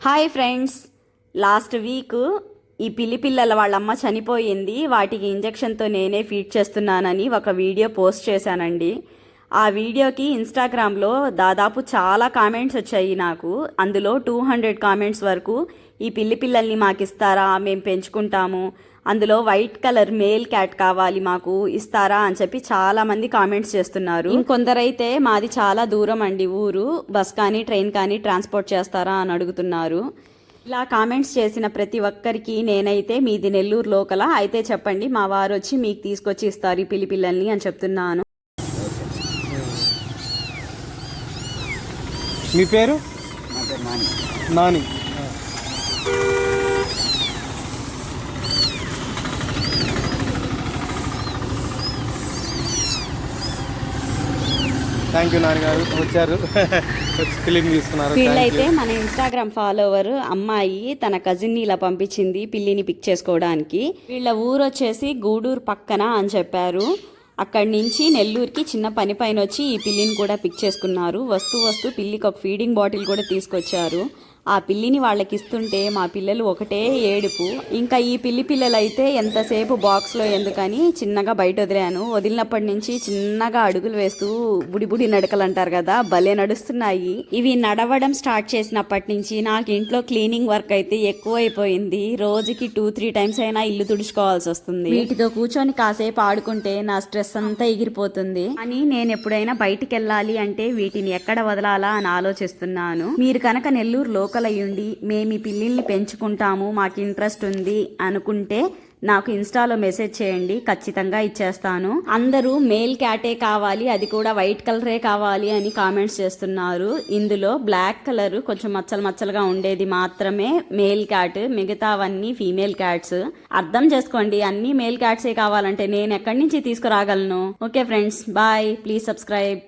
Hi friends, last week ఈ పిల్లల వాళ్ళమ్మ చనిపోయింది. వాటికి ఇంజెక్షన్తో నేనే ఫీడ్ చేస్తున్నానని ఒక వీడియో పోస్ట్ చేశానండి. ఆ వీడియోకి ఇన్స్టాగ్రామ్లో దాదాపు చాలా కామెంట్స్ వచ్చాయి నాకు. అందులో 200 కామెంట్స్ వరకు ఈ పిల్లల్ని మాకు ఇస్తారా, మేము పెంచుకుంటాము, అందులో వైట్ కలర్ మేల్ క్యాట్ కావాలి మాకు ఇస్తారా అని చెప్పి చాలా మంది కామెంట్స్ చేస్తున్నారు. ఇంకొందరైతే మాది చాలా దూరం అండి ఊరు, బస్ కానీ ట్రైన్ కానీ ట్రాన్స్పోర్ట్ చేస్తారా అని అడుగుతున్నారు. ఇలా కామెంట్స్ చేసిన ప్రతి ఒక్కరికి నేనైతే మీది నెల్లూరు లోకల అయితే చెప్పండి, మా వారు వచ్చి మీకు తీసుకొచ్చి ఇస్తారు ఈ పిల్లల్ని అని చెప్తున్నాను. మీ పేరు? నాని. థ్యాంక్ యూ నాన్నగారు, వచ్చారు ఫిలిం తీసుకున్నారు. వీళ్ళైతే మన ఇన్స్టాగ్రామ్ ఫాలోవర్ అమ్మాయి తన కజిన్ని ఇలా పంపించింది పిల్లిని పిక్ చేసుకోవడానికి. వీళ్ళ ఊరు వచ్చేసి గూడూరు పక్కన అని చెప్పారు. అక్కడి నుంచి నెల్లూరుకి చిన్న పని పైన వచ్చి ఈ పిల్లిని కూడా పిక్ చేసుకున్నారు. వస్తూ పిల్లికి ఒక ఫీడింగ్ బాటిల్ కూడా తీసుకొచ్చారు. ఆ పిల్లిని వాళ్ళకి ఇస్తుంటే మా పిల్లలు ఒకటే ఏడుపు. ఇంకా ఈ పిల్లలు అయితే ఎంతసేపు బాక్స్లో ఎందుకని చిన్నగా బయట వదిలాను. వదిలినప్పటి నుంచి చిన్నగా అడుగులు వేస్తూ బుడి నడకలు అంటారు కదా, భలే నడుస్తున్నాయి. ఇవి నడవడం స్టార్ట్ చేసినప్పటి నుంచి నాకు ఇంట్లో క్లీనింగ్ వర్క్ అయితే ఎక్కువైపోయింది. రోజుకి 2-3 టైమ్స్ అయినా ఇల్లు తుడుచుకోవాల్సి వస్తుంది. వీటితో కూర్చొని కాసేపు ఆడుకుంటే నా స్ట్రెస్ అంతా ఎగిరిపోతుంది. అని నేను ఎప్పుడైనా బయటికి వెళ్ళాలి అంటే వీటిని ఎక్కడ వదలాలా అని ఆలోచిస్తున్నాను. మీరు కనుక నెల్లూరు లోకల్ అయ్యుండి మేము ఈ పిల్లిల్ని పెంచుకుంటాము, మాకు ఇంట్రెస్ట్ ఉంది అనుకుంటే నాకు ఇన్స్టాలో మెసేజ్ చేయండి, ఖచ్చితంగా ఇచ్చేస్తాను. అందరూ మేల్ క్యాటే కావాలి, అది కూడా వైట్ కలరే కావాలి అని కామెంట్స్ చేస్తున్నారు. ఇందులో బ్లాక్ కలర్ కొంచెం మచ్చలుగా ఉండేది మాత్రమే మేల్ క్యాట్, మిగతావన్నీ ఫీమేల్ క్యాట్స్. అర్థం చేసుకోండి, అన్ని మేల్ క్యాట్సే కావాలంటే నేను ఎక్కడి నుంచి తీసుకురాగలను? Okay friends, bye, please subscribe.